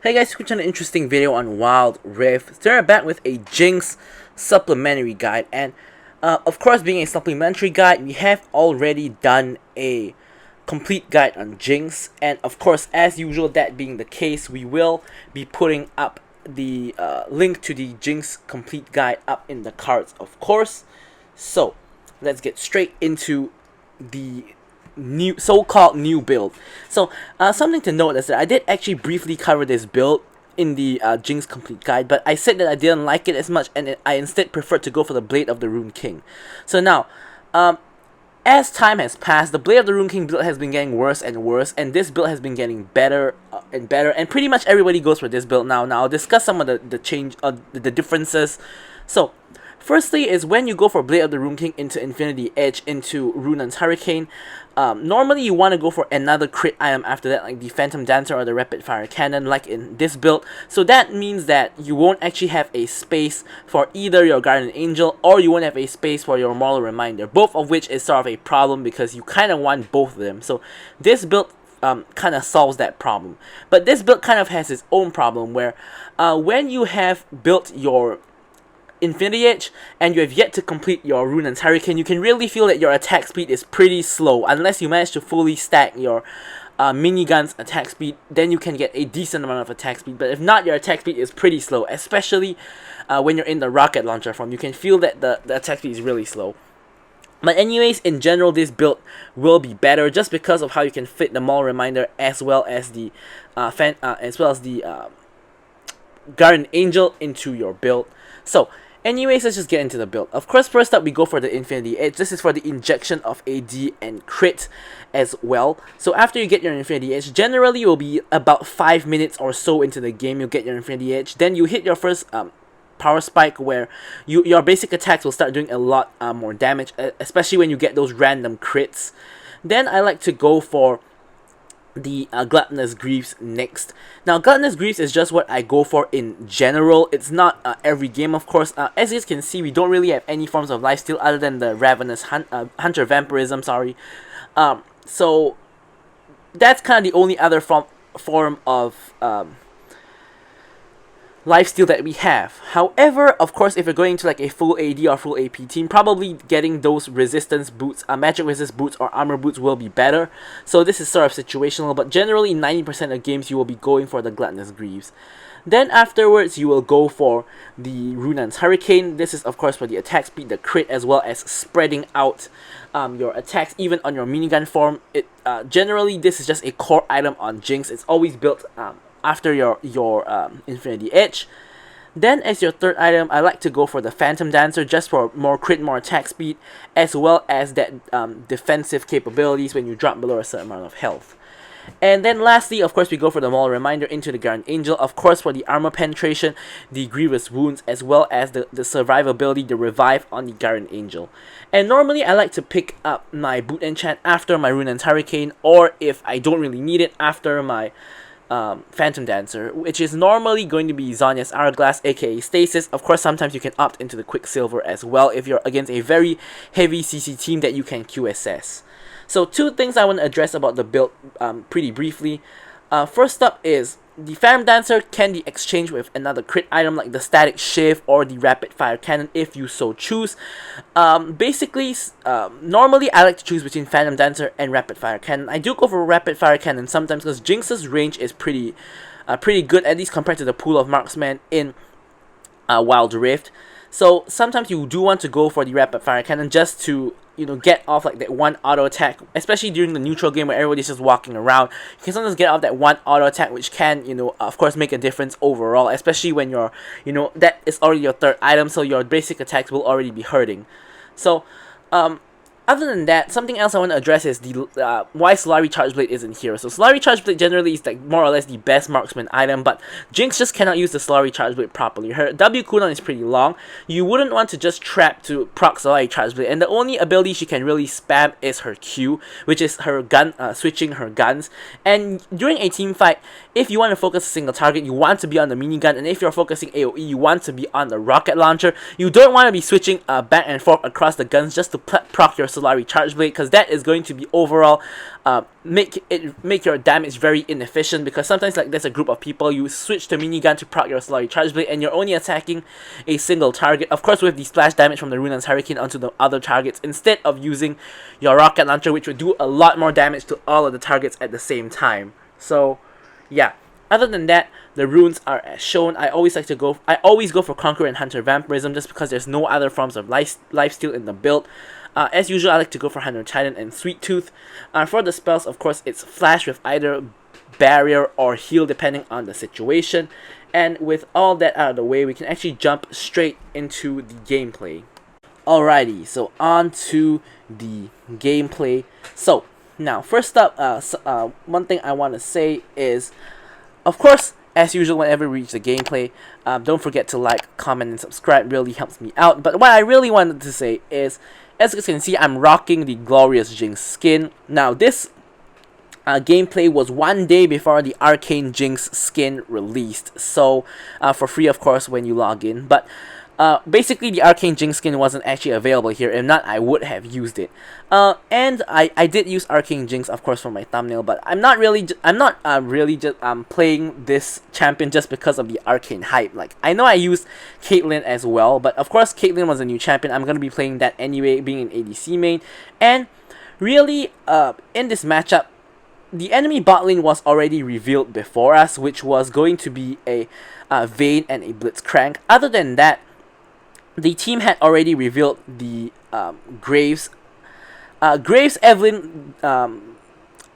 Hey guys, quick an interesting video on Wild Rift. Today we're back with a Jinx supplementary guide, and of course, being a supplementary guide, we have already done a complete guide on Jinx, and of course, as usual, that being the case, we will be putting up the link to the Jinx complete guide up in the cards, of course. So let's get straight into the new so-called new build. So something to note is that I did actually briefly cover this build in the Jinx complete guide, but I said that I didn't like it as much, and I instead preferred to go for the Blade of the Rune King. So now, as time has passed, the Blade of the Rune King build has been getting worse and worse, and this build has been getting better and better, and pretty much everybody goes for this build now. Now I'll discuss some of the differences. So firstly is when you go for Blade of the Rune King into Infinity Edge into Runan's Hurricane, normally you want to go for another crit item after that, like the Phantom Dancer or the Rapid Fire Cannon, like in this build. So that means that you won't actually have a space for either your Guardian Angel, or you won't have a space for your Moral Reminder, both of which is sort of a problem because you kind of want both of them. So this build kind of solves that problem. But this build kind of has its own problem where when you have built your Infinity Edge and you have yet to complete your Runan's Hurricane, you can really feel that your attack speed is pretty slow. Unless you manage to fully stack your minigun's attack speed, then you can get a decent amount of attack speed. But if not, your attack speed is pretty slow, especially when you're in the rocket launcher form. You can feel that the attack speed is really slow. But anyways, in general, this build will be better just because of how you can fit the Maul Reminder as well as the Guardian Angel into your build. So anyways, let's just get into the build. Of course, first up, we go for the Infinity Edge. This is for the injection of AD and crit as well. So after you get your Infinity Edge, generally it will be about 5 minutes or so into the game, you'll get your Infinity Edge. Then you hit your first power spike where your basic attacks will start doing a lot more damage, especially when you get those random crits. Then I like to go for the Gluttonous Greaves next. Now, Gluttonous Greaves is just what I go for in general. It's not every game, of course. As you can see, we don't really have any forms of lifesteal other than the Ravenous Hunter Vampirism, sorry. So that's kind of the only other form of lifesteal that we have. However, of course, if you're going to like a full AD or full AP team, probably getting those resistance boots, magic resist boots or armor boots will be better. So this is sort of situational, but generally 90% of games you will be going for the Gluttonous Greaves. Then afterwards, you will go for the Runan's Hurricane. This is of course for the attack speed, the crit, as well as spreading out your attacks even on your minigun form. Generally, this is just a core item on Jinx. It's always built after your Infinity Edge. Then as your third item, I like to go for the Phantom Dancer just for more crit, more attack speed, as well as that defensive capabilities when you drop below a certain amount of health. And then lastly, of course, we go for the Moral Reminder into the Guardian Angel, of course for the armor penetration, the grievous wounds, as well as the survivability, the revive on the Guardian Angel. And normally I like to pick up my boot enchant after my Runan's Hurricane, or if I don't really need it, after my Phantom Dancer, which is normally going to be Zhonya's Hourglass, aka Stasis. Of course, sometimes you can opt into the Quicksilver as well if you're against a very heavy CC team that you can QSS. So two things I want to address about the build pretty briefly. First up is the Phantom Dancer can be exchanged with another crit item like the Static Shiv or the Rapid Fire Cannon if you so choose. Basically, normally I like to choose between Phantom Dancer and Rapid Fire Cannon. I do go for Rapid Fire Cannon sometimes because Jinx's range is pretty good, at least compared to the pool of marksmen in Wild Rift. So sometimes you do want to go for the Rapid Fire Cannon just to get off like that one auto attack, especially during the neutral game where everybody's just walking around. You can sometimes get off that one auto attack, which can, of course, make a difference overall, especially when you're, that is already your third item, so your basic attacks will already be hurting. So, other than that, something else I want to address is the why Solari Charge Blade isn't here. So Solari Charge Blade generally is like more or less the best marksman item, but Jinx just cannot use the Solari Charge Blade properly. Her W cooldown is pretty long. You wouldn't want to just trap to proc Solari Charge Blade, and the only ability she can really spam is her Q, which is her gun, switching her guns. And during a team fight, if you want to focus a single target, you want to be on the minigun, and if you're focusing AoE, you want to be on the rocket launcher. You don't want to be switching back and forth across the guns just to proc your Solari Charge Blade, because that is going to be overall make your damage very inefficient, because sometimes like there's a group of people, you switch to minigun to proc your Solari Charge Blade and you're only attacking a single target, of course with the splash damage from the Runaan's Hurricane onto the other targets, instead of using your Rocket Launcher, which would do a lot more damage to all of the targets at the same time. So yeah, other than that, the runes are as shown. I always go for Conqueror and Hunter Vampirism, just because there's no other forms of lifesteal in the build. As usual, I like to go for Hunter Titan and Sweet Tooth. For the spells, of course, it's Flash with either Barrier or Heal depending on the situation. And with all that out of the way, we can actually jump straight into the gameplay. Alrighty, so on to the gameplay. So now, first up, one thing I want to say is, of course, as usual, whenever we reach the gameplay, don't forget to like, comment, and subscribe. It really helps me out. But what I really wanted to say is, as you can see, I'm rocking the Glorious Jinx skin. Now, this gameplay was one day before the Arcane Jinx skin released. So, for free, of course, when you log in. But basically, the Arcane Jinx skin wasn't actually available here. If not, I would have used it. And I did use Arcane Jinx, of course, for my thumbnail. But I'm not really just playing this champion just because of the Arcane hype. Like, I know I used Caitlyn as well, but of course, Caitlyn was a new champion. I'm gonna be playing that anyway, being an ADC main. And really, in this matchup, the enemy bot lane was already revealed before us, which was going to be a Vayne and a Blitzcrank. Other than that, the team had already revealed the Graves, Evelyn,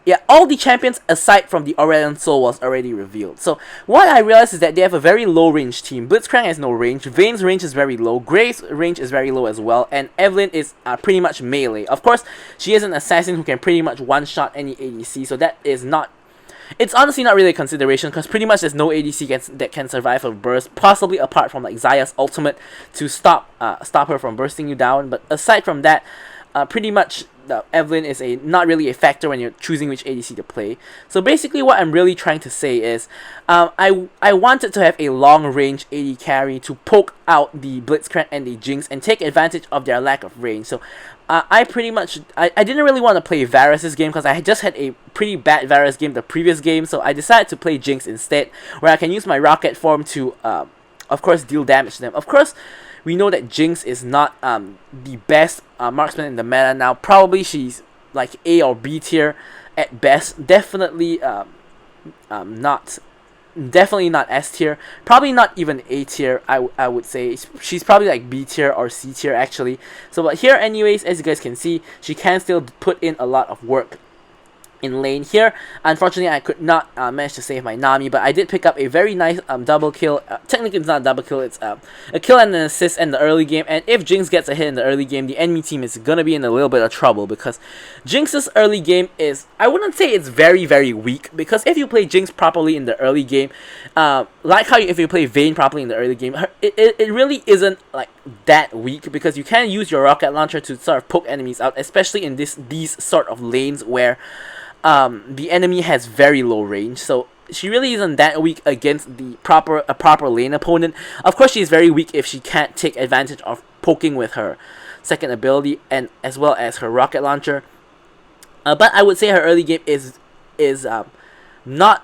yeah, all the champions aside from the Aurelion Sol was already revealed. So what I realized is that they have a very low range team. Blitzcrank has no range, Vayne's range is very low, Graves' range is very low as well, and Evelyn is pretty much melee. Of course, she is an assassin who can pretty much one-shot any ADC, so that is not... It's honestly not really a consideration, because pretty much there's no ADC that can survive a burst, possibly apart from like Xayah's ultimate to stop her from bursting you down. But aside from that, pretty much Evelyn is not really a factor when you're choosing which ADC to play. So basically what I'm really trying to say is, I wanted to have a long range AD carry to poke out the Blitzcrank and the Jinx and take advantage of their lack of range. So I didn't really want to play Varus this game because I just had a pretty bad Varus game the previous game, so I decided to play Jinx instead, where I can use my rocket form to, of course, deal damage to them. Of course, we know that Jinx is not the best marksman in the meta now. Probably she's like A or B tier at best. Definitely not S tier. Probably not even A tier. I would say she's probably like B tier or C tier actually. So but here anyways, as you guys can see, she can still put in a lot of work in lane here. Unfortunately, I could not manage to save my Nami, but I did pick up a very nice double kill. Technically, it's not a double kill, it's a kill and an assist in the early game. And if Jinx gets a hit in the early game, the enemy team is gonna be in a little bit of trouble, because Jinx's early game is, I wouldn't say it's very, very weak, because if you play Jinx properly in the early game, like how if you play Vayne properly in the early game, it really isn't like that weak, because you can use your rocket launcher to sort of poke enemies out, especially in these sort of lanes where the enemy has very low range. So she really isn't that weak against a proper lane opponent. Of course, she's very weak if she can't take advantage of poking with her second ability and as well as her rocket launcher. But I would say her early game is not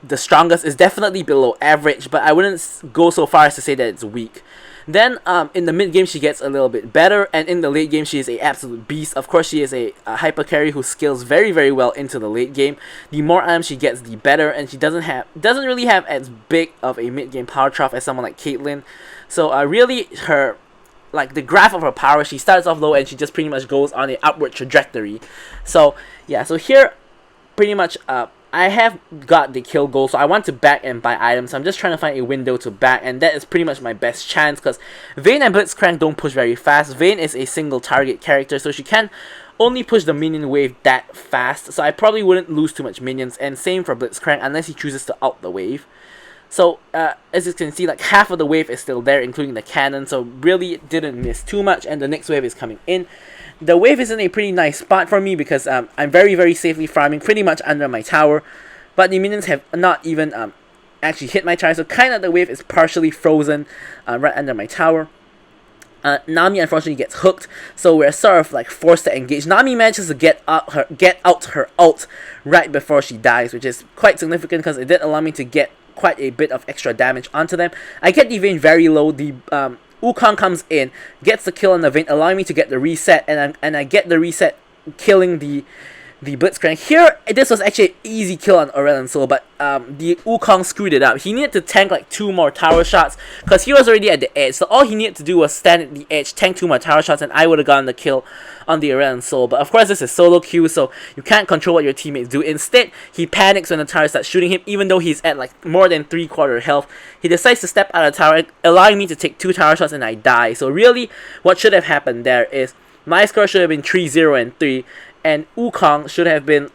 the strongest. It's definitely below average, but I wouldn't go so far as to say that it's weak. Then in the mid game she gets a little bit better, and in the late game she is a absolute beast. Of course, she is a hyper carry who scales very, very well into the late game. The more items she gets, the better, and she doesn't really have as big of a mid game power trough as someone like Caitlyn. So really her, like, the graph of her power, she starts off low and she just pretty much goes on an upward trajectory. So yeah, so here pretty much I have got the kill goal, so I want to back and buy items. So I'm just trying to find a window to back, and that is pretty much my best chance, because Vayne and Blitzcrank don't push very fast. Vayne is a single target character, so she can only push the minion wave that fast, so I probably wouldn't lose too much minions, and same for Blitzcrank unless he chooses to ult the wave. So as you can see, like half of the wave is still there, including the cannon, so really didn't miss too much, and the next wave is coming in. The wave is in a pretty nice spot for me because I'm very, very safely farming pretty much under my tower, but the minions have not even actually hit my tower, so kind of the wave is partially frozen right under my tower. Nami unfortunately gets hooked, so we're sort of like forced to engage. Nami manages to get out her ult right before she dies, which is quite significant because it did allow me to get quite a bit of extra damage onto them. I get the Vayne very low. The Wukong comes in, gets the kill on the Vayne, allowing me to get the reset, and I get the reset, killing the Blitzcrank. Here, this was actually an easy kill on Aurelion Sol, but the Wukong screwed it up. He needed to tank like 2 more tower shots because he was already at the edge. So all he needed to do was stand at the edge, tank 2 more tower shots, and I would have gotten the kill on the Aurelion Sol. But of course, this is solo queue, so you can't control what your teammates do. Instead, he panics when the tower starts shooting him, even though he's at like more than 3/4 health. He decides to step out of the tower, allowing me to take 2 tower shots, and I die. So really, what should have happened there is my score should have been 3-0 and 3. And Wukong should have been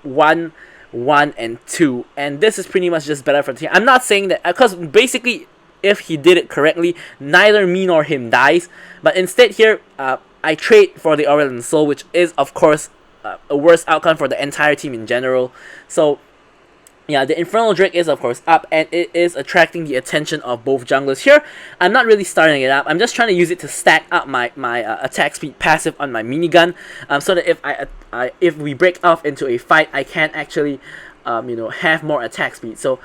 1, 1, and 2. And this is pretty much just better for the team. I'm not saying that, because basically, if he did it correctly, neither me nor him dies. But instead here, I trade for the Aurelion Sol, which is, of course, a worse outcome for the entire team in general. So, yeah, the Infernal Drake is of course up, and it is attracting the attention of both junglers. Here, I'm not really starting it up. I'm just trying to use it to stack up my attack speed passive on my minigun, so that if we break off into a fight, I can actually have more attack speed. So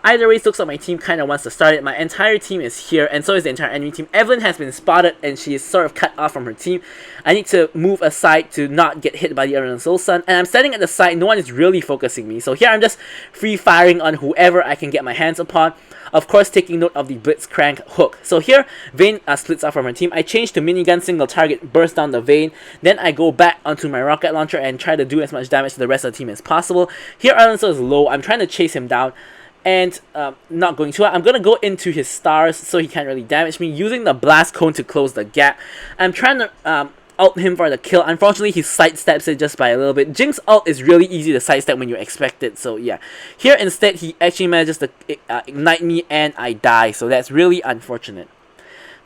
either way, it looks like my team kind of wants to start it. My entire team is here, and so is the entire enemy team. Evelyn has been spotted, and she is sort of cut off from her team. I need to move aside to not get hit by the Aurelion Sol Sun, and I'm standing at the side. No one is really focusing me. So here I'm just free firing on whoever I can get my hands upon. Of course, taking note of the Blitzcrank hook. So here, Vayne splits off from her team. I change to minigun, single target, burst down the Vayne. Then I go back onto my rocket launcher and try to do as much damage to the rest of the team as possible. Here, Aurelion Sol is low. I'm trying to chase him down, and not going too hard. I'm going to go into his stars so he can't really damage me, using the blast cone to close the gap. I'm trying to ult him for the kill. Unfortunately, he sidesteps it just by a little bit. Jinx ult is really easy to sidestep when you expect it, so yeah. Here instead, he actually manages to ignite me and I die, so that's really unfortunate.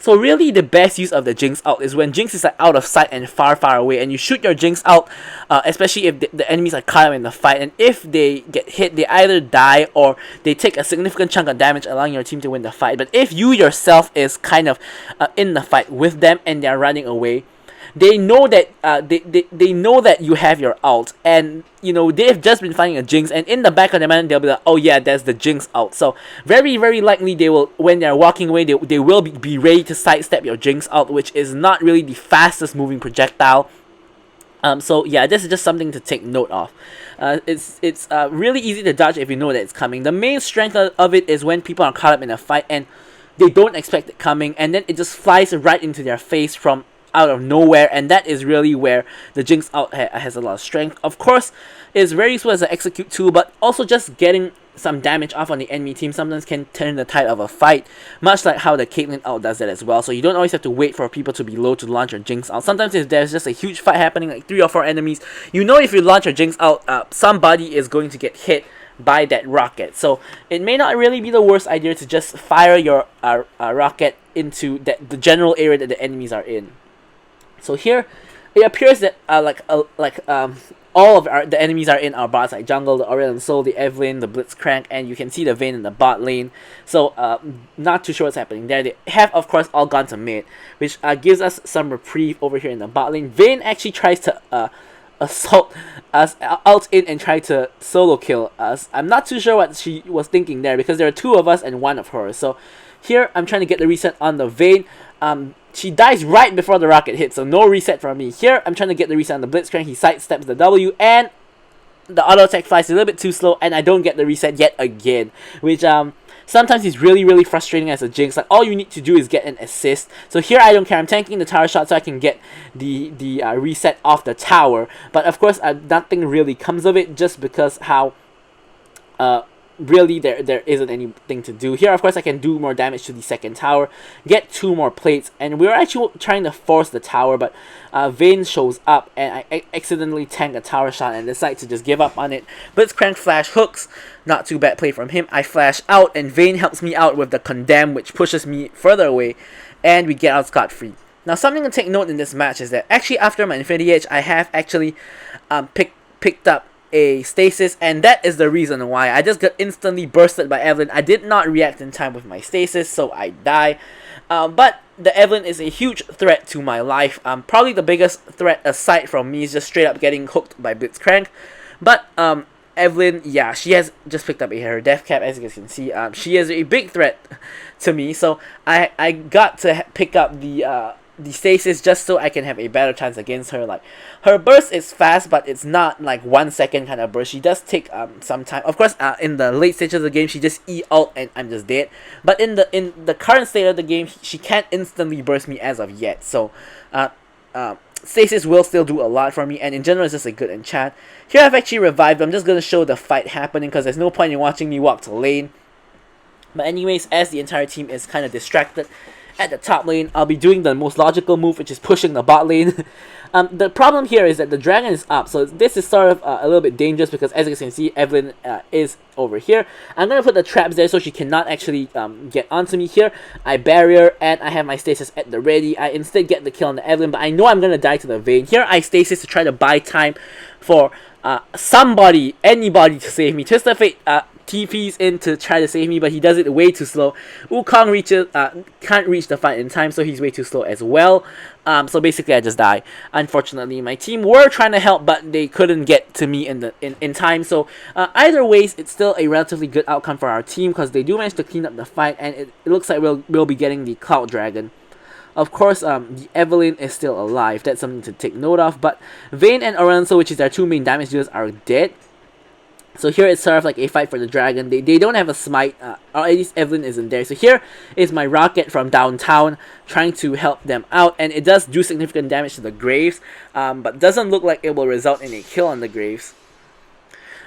So really, the best use of the Jinx ult is when Jinx is like out of sight and far away, and you shoot your Jinx ult, especially if the enemies are caught up in the fight, and if they get hit, they either die or they take a significant chunk of damage, allowing your team to win the fight. But if you yourself is kind of in the fight with them and they're running away, they know that they know that you have your ult, and they've just been finding a Jinx, and in the back of their mind they'll be like, oh yeah, that's the Jinx ult. So very likely they will, when they're walking away, they will be ready to sidestep your Jinx ult, which is not really the fastest moving projectile. So yeah, this is just something to take note of. It's really easy to dodge if you know that it's coming. The main strength of it is when people are caught up in a fight and they don't expect it coming, and then it just flies right into their face from out of nowhere, and that is really where the Jinx ult has a lot of strength. Of course, it's very useful as an execute tool, but also just getting some damage off on the enemy team sometimes can turn the tide of a fight, much like how the Caitlyn ult does that as well. So you don't always have to wait for people to be low to launch your Jinx ult. Sometimes if there's just a huge fight happening, like 3 or 4 enemies, if you launch your Jinx ult, somebody is going to get hit by that rocket. So it may not really be the worst idea to just fire your rocket into the general area that the enemies are in. So here, it appears that all of the enemies are in our bot side jungle, the Aurelion Sol, the Evelyn, the Blitzcrank, and you can see the Vayne in the bot lane. So not too sure what's happening there. They have, of course, all gone to mid, which gives us some reprieve over here in the bot lane. Vayne actually tries to assault us, ult in, and try to solo kill us. I'm not too sure what she was thinking there, because there are 2 of us and 1 of her. So here, I'm trying to get the reset on the Vayne. She dies right before the rocket hits, so no reset from me. Here, I'm trying to get the reset on the Blitzcrank. He sidesteps the W, and the auto attack flies a little bit too slow, and I don't get the reset yet again, which sometimes is really frustrating as a Jinx. Like, all you need to do is get an assist. So here, I don't care. I'm tanking the tower shot so I can get the reset off the tower. But of course, nothing really comes of it, just because how really there isn't anything to do. Here, of course, I can do more damage to the second tower, get 2 more plates, and we were actually trying to force the tower, but Vayne shows up, and I accidentally tank a tower shot and decide to just give up on it. Blitzcrank flash hooks, not too bad play from him. I flash out, and Vayne helps me out with the condemn, which pushes me further away, and we get out scot-free. Now, something to take note in this match is that actually after my Infinity Edge, I have actually picked up a stasis, and that is the reason why I just got instantly bursted by Evelyn. I did not react in time with my stasis, so I die. But the Evelyn is a huge threat to my life. Probably the biggest threat aside from me is just straight up getting hooked by Blitzcrank. But Evelyn, yeah, she has just picked up her death cap, as you guys can see. She is a big threat to me, so I got to pick up the stasis just so I can have a better chance against her. Like, her burst is fast, but it's not like 1 second kind of burst. She does take some time. Of course, in the late stages of the game, she just ult and I'm just dead. But in the current state of the game, she can't instantly burst me as of yet. So, stasis will still do a lot for me, and in general, it's just a good enchant. Here, I've actually revived. I'm just gonna show the fight happening because there's no point in watching me walk to lane. But anyways, as the entire team is kind of distracted at the top lane, I'll be doing the most logical move, which is pushing the bot lane. The problem here is that the dragon is up, so this is sort of a little bit dangerous because, as you can see, Evelyn is over here. I'm going to put the traps there so she cannot actually get onto me here. I barrier, and I have my stasis at the ready. I instead get the kill on the Evelyn, but I know I'm going to die to the Vayne. Here I stasis to try to buy time for somebody, anybody to save me. Twist of Fate TP's in to try to save me, but he does it way too slow. Wukong can't reach the fight in time, so he's way too slow as well. So basically, I just die. Unfortunately, my team were trying to help, but they couldn't get to me in time. So either ways, it's still a relatively good outcome for our team because they do manage to clean up the fight, and it looks like we'll be getting the Cloud Dragon. Of course, the Evelyn is still alive. That's something to take note of. But Vayne and Orenso, which is their two main damage dealers, are dead. So here it's sort of like a fight for the dragon. They don't have a smite, or at least Evelyn isn't there. So here is my rocket from downtown trying to help them out, and it does do significant damage to the Graves, but doesn't look like it will result in a kill on the Graves.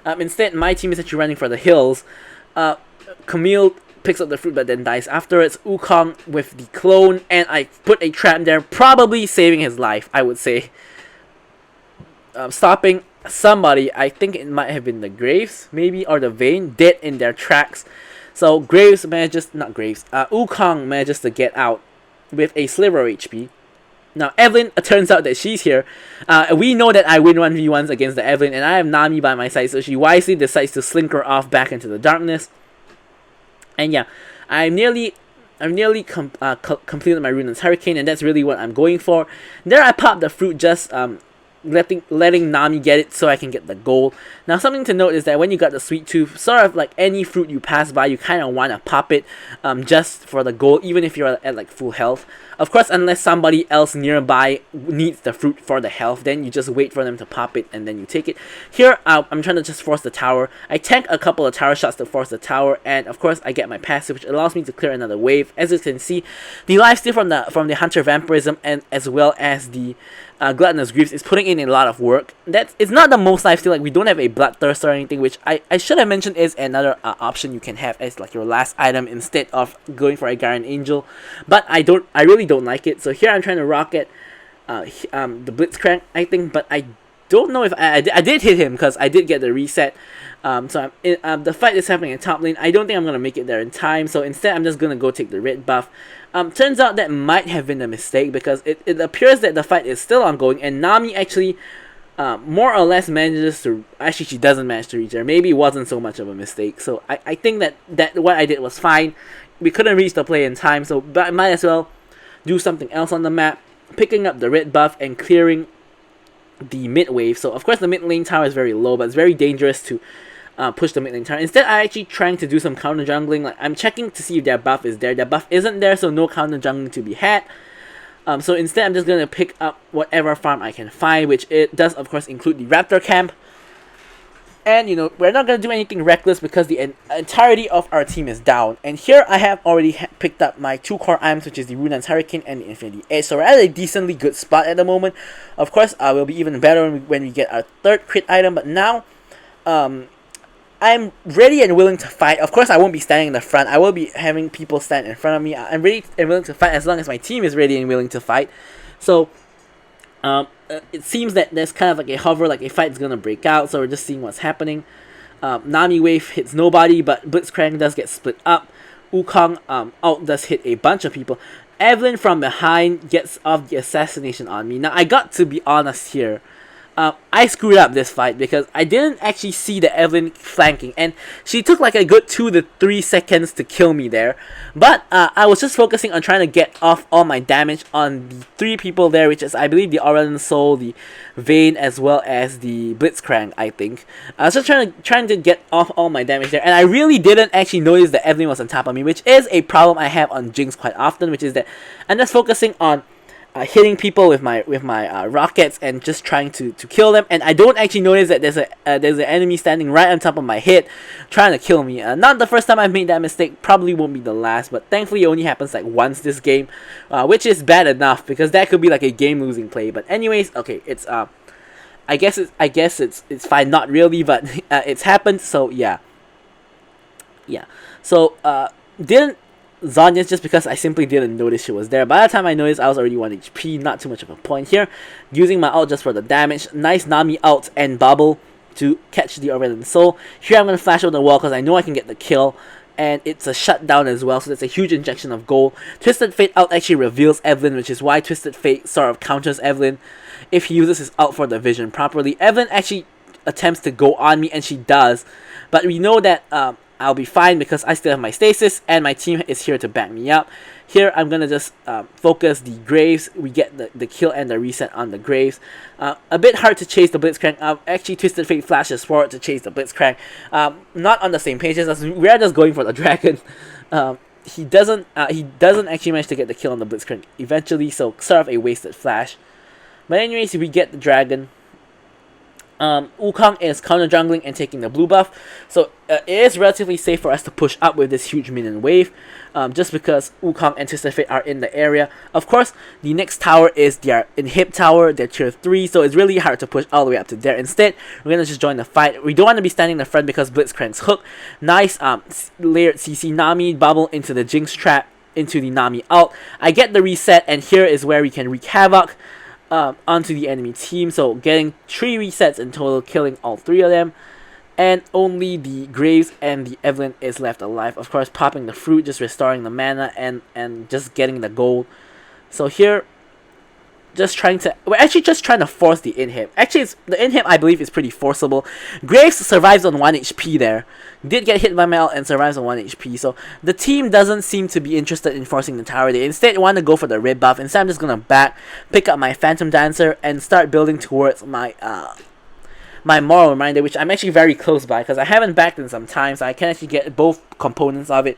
Instead, my team is actually running for the hills. Camille picks up the fruit but then dies afterwards. Wukong with the clone, and I put a trap there, probably saving his life, I would say. Stopping somebody, I think it might have been the Graves, maybe, or the Vayne, dead in their tracks. So Graves manages, not Graves, Wukong manages to get out with a sliver of HP. Now Evelyn, it turns out that she's here. We know that I win 1v1s against the Evelyn, and I have Nami by my side, so she wisely decides to slink her off back into the darkness. And yeah, I've nearly completed my Rune's Hurricane, and that's really what I'm going for. There I popped the fruit, just letting Nami get it so I can get the gold. Now something to note is that when you got the Sweet Tooth, sort of like any fruit you pass by, you kind of want to pop it just for the gold, even if you're at like full health. Of course, unless somebody else nearby needs the fruit for the health, then you just wait for them to pop it and then you take it. Here, I'm trying to just force the tower. I tank a couple of tower shots to force the tower, and of course I get my passive, which allows me to clear another wave. As you can see, the lifesteal from the Hunter Vampirism and as well as the Gluttonous Greaves is putting in a lot of work. It's not the most lifesteal, like we don't have a Bloodthirst or anything, which I should have mentioned is another option you can have as like your last item instead of going for a Guardian Angel. But I really don't like it. So here I'm trying to rocket the Blitzcrank, I think, but I don't know if I did hit him because I did get the reset. So the fight is happening in top lane. I don't think I'm going to make it there in time, so instead I'm just going to go take the red buff. Turns out that might have been a mistake because it appears that the fight is still ongoing, and Nami actually more or less manages to... Actually, she doesn't manage to reach there. Maybe it wasn't so much of a mistake. So I think that what I did was fine. We couldn't reach the play in time, so but I might as well do something else on the map, picking up the red buff and clearing the mid wave. So of course the mid lane tower is very low, but it's very dangerous to push the mid lane tower. Instead, I'm actually trying to do some counter jungling. Like, I'm checking to see if their buff is there. Their buff isn't there, so no counter jungling to be had. So instead, I'm just gonna pick up whatever farm I can find, which it does of course include the Raptor camp. And you know, we're not gonna do anything reckless because the entirety of our team is down. And here I have already picked up my 2 core items, which is the Rune's Hurricane and the Infinity Edge. So we're at a decently good spot at the moment. Of course, we'll be even better when we get our 3rd crit item. But now, I'm ready and willing to fight. Of course, I won't be standing in the front. I will be having people stand in front of me. I'm ready and willing to fight as long as my team is ready and willing to fight. So, it seems that there's kind of like a hover, like a fight's gonna break out. So we're just seeing what's happening. Nami wave hits nobody, but Blitzcrank does get split up. Wukong ult does hit a bunch of people. Evelyn from behind gets off the assassination on me. Now I got to be honest here. I screwed up this fight because I didn't actually see the Evelyn flanking, and she took like a good 2 to 3 seconds to kill me there. But I was just focusing on trying to get off all my damage on the 3 people there, which is I believe the Aurelian Soul, the Vayne, as well as the Blitzcrank. I think I was just trying to get off all my damage there, and I really didn't actually notice that Evelyn was on top of me, which is a problem I have on Jinx quite often, which is that I'm just focusing on hitting people with my rockets and just trying to kill them, and I don't actually notice that there's an enemy standing right on top of my head trying to kill me. Not the first time I've made that mistake, probably won't be the last, but thankfully it only happens like once this game, which is bad enough because that could be like a game losing play. But anyways, okay, it's I guess it's fine, not really, but it's happened, so yeah. So didn't Zhonya's just because I simply didn't notice she was there. By the time I noticed, I was already 1 HP, not too much of a point here. Using my ult just for the damage. Nice Nami ult and bubble to catch the Aurelian Soul. Here I'm going to flash over the wall because I know I can get the kill. And it's a shutdown as well, so that's a huge injection of gold. Twisted Fate ult actually reveals Evelyn, which is why Twisted Fate sort of counters Evelyn if he uses his ult for the vision properly. Evelyn actually attempts to go on me, and she does. But we know that I'll be fine because I still have my stasis and my team is here to back me up. Here I'm gonna just focus the Graves. We get the kill and the reset on the Graves. A bit hard to chase the Blitzcrank. Actually, Twisted Fate flashes forward to chase the Blitzcrank. Not on the same page as us. We're just going for the dragon. He doesn't actually manage to get the kill on the Blitzcrank eventually, so sort of a wasted flash. But anyways, we get the dragon. Wukong is counter jungling and taking the blue buff, so it is relatively safe for us to push up with this huge minion wave, just because Wukong and Twisted Fate are in the area. Of course, the next tower is their inhib tower, their tier 3, so it's really hard to push all the way up to there. Instead, we're gonna just join the fight. We don't want to be standing in the front because Blitzcrank's hook. Nice layered CC Nami bubble into the Jinx trap, into the Nami ult. I get the reset, and here is where we can wreak havoc onto the enemy team, so getting 3 resets in total, killing all 3 of them, and only the Graves and the Evelyn is left alive. Of course, popping the fruit, just restoring the mana and just getting the gold. So here, we're actually just trying to force the inhib. Actually, the inhib I believe is pretty forcible. Graves survives on 1 HP there. Did get hit by my ult and survives on 1 HP. So the team doesn't seem to be interested in forcing the tower. They instead want to go for the red buff. Instead, I'm just gonna pick up my Phantom Dancer and start building towards my my Moral Reminder, which I'm actually very close by because I haven't backed in some time, so I can actually get both components of it.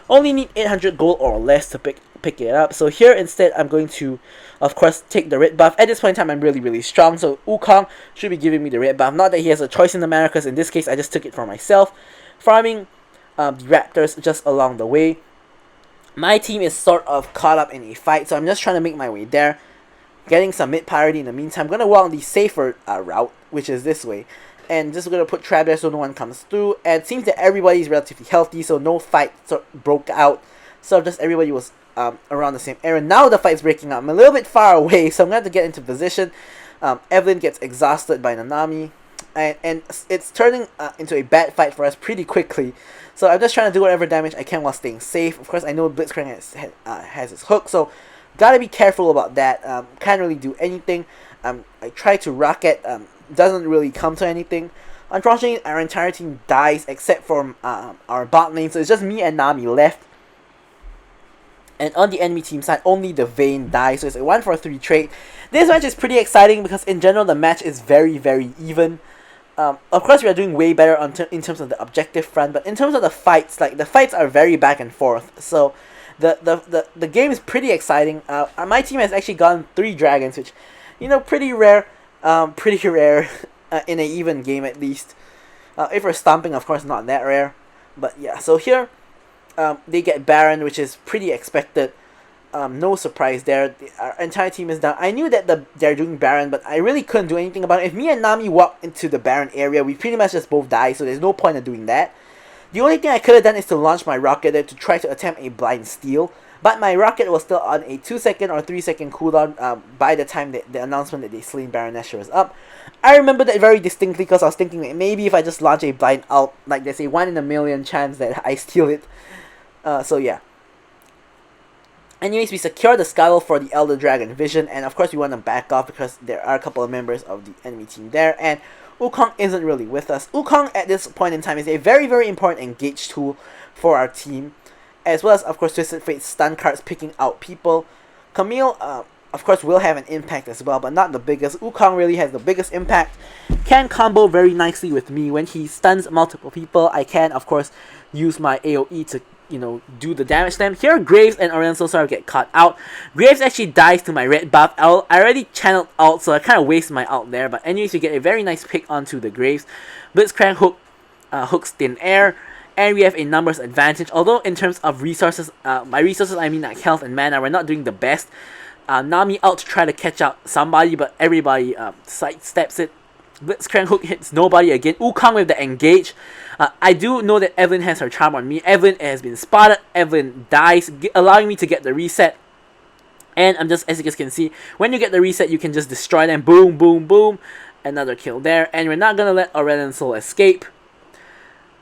Only need 800 gold or less to pick it up. So here instead I'm going to, of course, take the red buff. At this point in time I'm really strong, so Wukong should be giving me the red buff. Not that he has a choice in the matter, because in this case I just took it for myself. Farming the raptors just along the way. My team is sort of caught up in a fight, so I'm just trying to make my way there. Getting some mid priority in the meantime. I'm going to walk the safer route, which is this way. And just going to put trap there so no one comes through. And it seems that everybody's relatively healthy, so no fight broke out. So just everybody was around the same area. Now the fight's breaking up. I'm a little bit far away, so I'm going to have to get into position. Evelyn gets exhausted by Nanami. And it's turning into a bad fight for us pretty quickly. So I'm just trying to do whatever damage I can while staying safe. Of course, I know Blitzcrank has his hook, so gotta be careful about that. Can't really do anything. I try to rocket. Doesn't really come to anything. Unfortunately, our entire team dies except for our bot lane, so it's just me and Nami left. And on the enemy team side, only the Vayne dies, so it's a 1-for-3 trade. This match is pretty exciting because in general the match is very even. Of course, we are doing way better in terms of the objective front, but in terms of the fights, like the fights are very back and forth. So the game is pretty exciting. My team has actually gotten 3 dragons, which, you know, pretty rare in an even game at least. If we're stomping, of course, not that rare. But yeah, so here they get Baron, which is pretty expected. No surprise there. Our entire team is down. I knew that they're doing Baron, but I really couldn't do anything about it. If me and Nami walk into the Baron area, we pretty much just both die, so there's no point in doing that. The only thing I could have done is to launch my rocket there to try to attempt a blind steal, but my rocket was still on a 2-second or 3-second cooldown by the time the announcement that they slain Baroness was up. I remember that very distinctly because I was thinking that maybe if I just launch a blind ult, like there's a 1 in a million chance that I steal it. So yeah. Anyways, we secure the scuttle for the Elder Dragon Vision, and of course we want to back off because there are a couple of members of the enemy team there, and Wukong isn't really with us. Wukong at this point in time is a very, very important engage tool for our team, as well as, of course, Twisted Fate's stun cards picking out people. Camille, of course, will have an impact as well, but not the biggest. Wukong really has the biggest impact. Can combo very nicely with me. When he stuns multiple people, I can, of course, use my AoE to, you know, do the damage to them. Here, Graves and Aurelion Soulstar get caught out. Graves actually dies to my red buff. I already channeled ult, so I kind of waste my ult there. But anyways, you get a very nice pick onto the Graves. Blitzcrank hooks Thin Air. And we have a numbers advantage. Although in terms of resources, by resources I mean like health and mana, we're not doing the best. Nami out to try to catch out somebody, but everybody sidesteps it. Blitzcrank hook hits nobody again. Wukong with the engage. I do know that Evelyn has her charm on me. Evelyn has been spotted. Evelyn dies, allowing me to get the reset. And I'm just, as you guys can see, when you get the reset, you can just destroy them. Boom, boom, boom. Another kill there. And we're not going to let Aurelion Soul escape.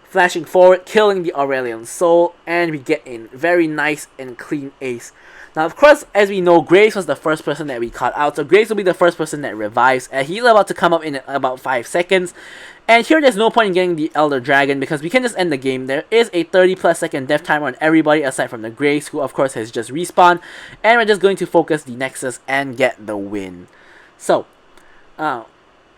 Flashing forward, killing the Aurelion Soul, and we get a very nice and clean ace. Now, of course, as we know, Graves was the first person that we caught out, so Graves will be the first person that revives, and he's about to come up in about 5 seconds. And here, there's no point in getting the Elder Dragon, because we can just end the game. There is a 30+ second death timer on everybody, aside from the Graves, who of course has just respawned, and we're just going to focus the Nexus and get the win. So,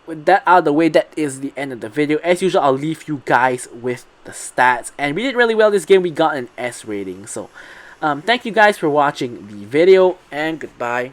with that out of the way, that is the end of the video. As usual, I'll leave you guys with the stats. And we did really well this game. We got an S rating. So, thank you guys for watching the video, and goodbye.